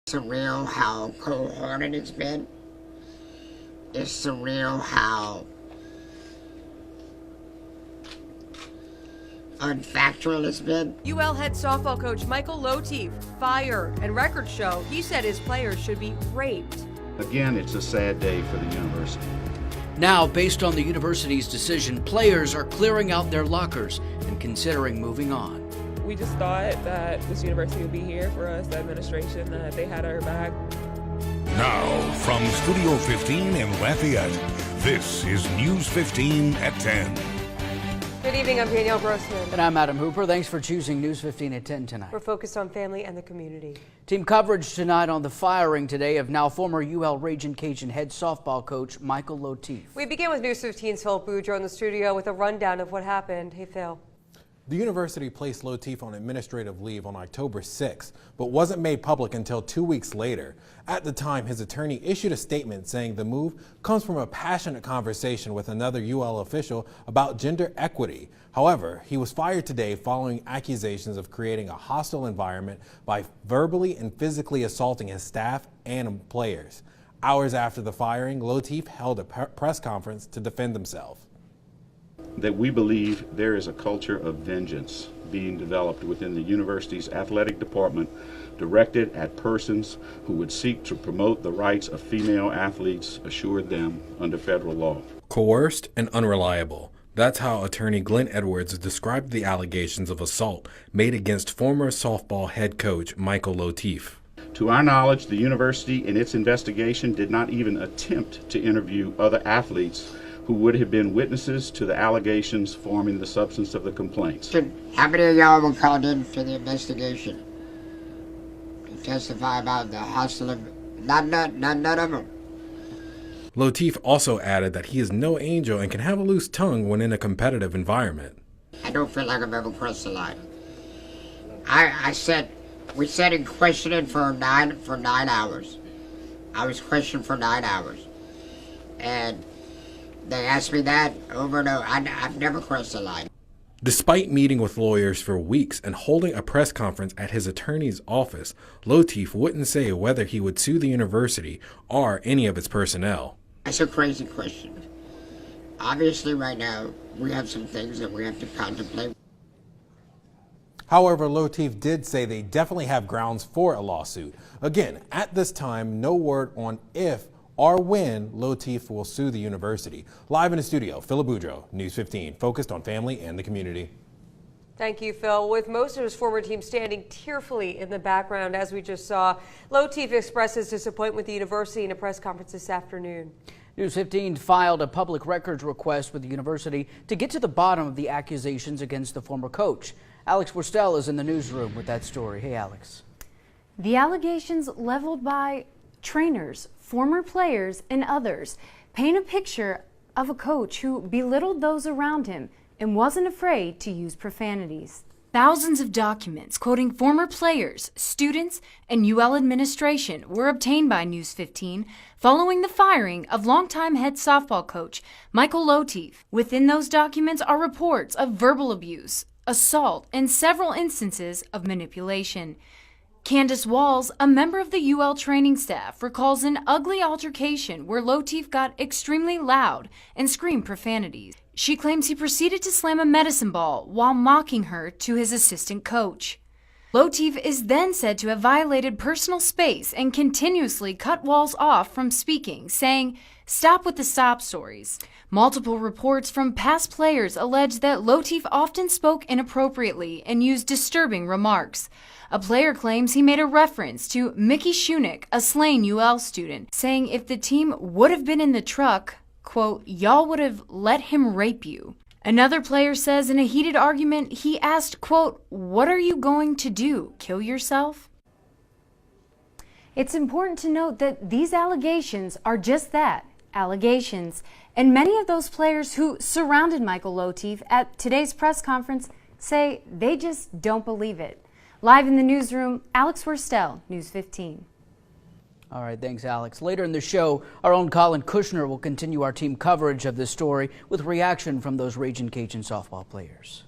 Surreal how cold-hearted it's been. It's surreal how unfactual it's been. UL head softball coach Michael Lotief fired, and records show he said his players should be raped. Again, it's a sad day for the university. Now, based on the university's decision, players are clearing out their lockers and considering moving on. We just thought that this university would be here for us, the administration, that they had our back. Now, from Studio 15 in Lafayette, this is News 15 at 10. Good evening, I'm Danielle Grossman. And I'm Adam Hooper. Thanks for choosing News 15 at 10 tonight. We're focused on family and the community. Team coverage tonight on the firing today of now former UL Ragin' Cajun head softball coach Michael Lotief. We begin with News 15's Phil Boudreau in the studio with a rundown of what happened. Hey, Phil. The university placed Lotief on administrative leave on October 6th, but wasn't made public until 2 weeks later. At the time, his attorney issued a statement saying the move comes from a passionate conversation with another UL official about gender equity. However, he was fired today following accusations of creating a hostile environment by verbally and physically assaulting his staff and players. Hours after the firing, Lotief held a press conference to defend himself. That we believe there is a culture of vengeance being developed within the university's athletic department directed at persons who would seek to promote the rights of female athletes assured them under federal law. Coerced and unreliable. That's how attorney Glenn Edwards described the allegations of assault made against former softball head coach Michael Lotief. To our knowledge, the university in its investigation did not even attempt to interview other athletes who would have been witnesses to the allegations forming the substance of the complaints. How many of y'all were called in for the investigation to testify about the hostile? None of them. Lotief also added that he is no angel and can have a loose tongue when in a competitive environment. I don't feel like I've ever crossed the line. We sat in questioning for nine hours. I was questioned for 9 hours. And they asked me that over and over. I've never crossed the line. Despite meeting with lawyers for weeks and holding a press conference at his attorney's office, Lotief wouldn't say whether he would sue the university or any of its personnel. That's a crazy question. Obviously, right now, we have some things that we have to contemplate. However, Lotief did say they definitely have grounds for a lawsuit. Again, at this time, no word on if or when Lotief will sue the university. Live in the studio, Phil Boudreau, News 15, focused on family and the community. Thank you, Phil. With most of his former team standing tearfully in the background, as we just saw, Lotief expresses disappointment with the university in a press conference this afternoon. News 15 filed a public records request with the university to get to the bottom of the accusations against the former coach. Alex Worstel is in the newsroom with that story. Hey, Alex. The allegations leveled by trainers, former players, and others paint a picture of a coach who belittled those around him and wasn't afraid to use profanities. Thousands of documents quoting former players, students, and UL administration were obtained by News 15 following the firing of longtime head softball coach Michael Lotief. Within those documents are reports of verbal abuse, assault, and several instances of manipulation. Candace Walls, a member of the UL training staff, recalls an ugly altercation where Lotief got extremely loud and screamed profanities. She claims he proceeded to slam a medicine ball while mocking her to his assistant coach. Lotief is then said to have violated personal space and continuously cut Walls off from speaking, saying, "Stop with the sob stories." Multiple reports from past players allege that Lotief often spoke inappropriately and used disturbing remarks. A player claims he made a reference to Mickey Shunick, a slain UL student, saying if the team would have been in the truck, quote, "y'all would have let him rape you." Another player says in a heated argument, he asked, quote, "what are you going to do, kill yourself?" It's important to note that these allegations are just that, allegations. And many of those players who surrounded Michael Lotief at today's press conference say they just don't believe it. Live in the newsroom, Alex Worstel, News 15. All right, thanks, Alex. Later in the show, our own Colin Kushner will continue our team coverage of this story with reaction from those Ragin' Cajun softball players.